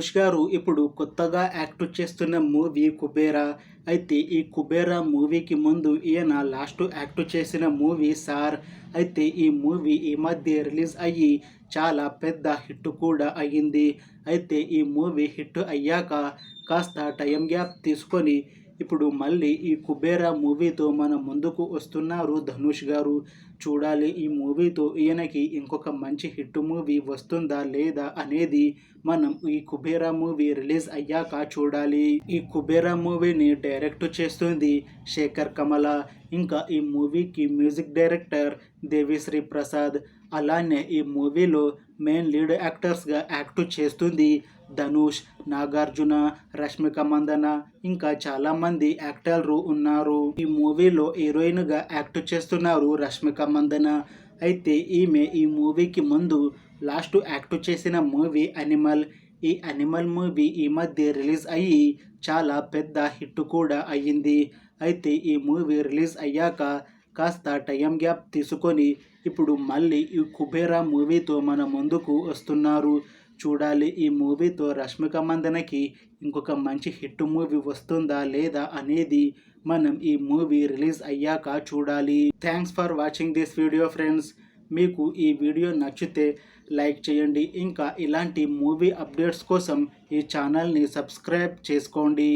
ధనుష్ గారు ఇప్పుడు కొత్తగా యాక్ట్ చేస్తున్న మూవీ 'కుబేరా'. అయితే ఈ 'కుబేరా' మూవీకి ముందు ఈయన లాస్ట్ యాక్ట్ చేసిన మూవీ 'సార్'. అయితే ఈ మూవీ ఈ మధ్య రిలీజ్ అయ్యి చాలా పెద్ద హిట్ కూడా అయ్యింది. అయితే ఈ మూవీ హిట్ అయ్యాక కాస్త టైం గ్యాప్ తీసుకొని ఇప్పుడు మళ్ళీ ఈ 'కుబేరా' మూవీతో మన ముందుకు వస్తున్నారు ధనుష్ గారు. చూడాలి ఈ మూవీతో ఈయనకి ఇంకొక మంచి హిట్ మూవీ వస్తుందా లేదా అనేది మనం ఈ 'కుబేరా' మూవీ రిలీజ్ అయ్యాక చూడాలి. ఈ 'కుబేరా' మూవీని డైరెక్ట్ చేస్తుంది శేఖర్ కమల. ఇంకా ఈ మూవీకి మ్యూజిక్ డైరెక్టర్ దేవిశ్రీ ప్రసాద్. అలానే ఈ మూవీలో మెయిన్ లీడ్ యాక్టర్స్గా యాక్ట్ చేస్తుంది ధనుష్, నాగార్జున, రష్మిక మందన, ఇంకా చాలామంది యాక్టర్లు ఉన్నారు. ఈ మూవీలో హీరోయిన్గా యాక్ట్ చేస్తున్నారు రష్మిక మందన. అయితే ఈమె ఈ మూవీకి ముందు లాస్ట్ యాక్ట్ చేసిన మూవీ 'అనిమల్'. ఈ 'అనిమల్' మూవీ ఈ మధ్య రిలీజ్ అయ్యి చాలా పెద్ద హిట్ కూడా అయ్యింది. అయితే ఈ మూవీ రిలీజ్ అయ్యాక కాస్త టైం గ్యాప్ తీసుకొని ఇప్పుడు మళ్ళీ ఈ 'కుబేరా' మూవీతో మన ముందుకు వస్తున్నారు. చూడాలి ఈ మూవీతో రష్మిక మందనకి ఇంకొక మంచి హిట్ మూవీ వస్తుందా లేదా అనేది మనం ఈ మూవీ రిలీజ్ అయ్యాక చూడాలి. Thanks for watching this video friends. మీకు ఈ వీడియో నచ్చితే లైక్ చేయండి. ఇంకా ఇలాంటి మూవీ అప్డేట్స్ కోసం ఈ ఛానల్ని సబ్స్క్రైబ్ చేసుకోండి.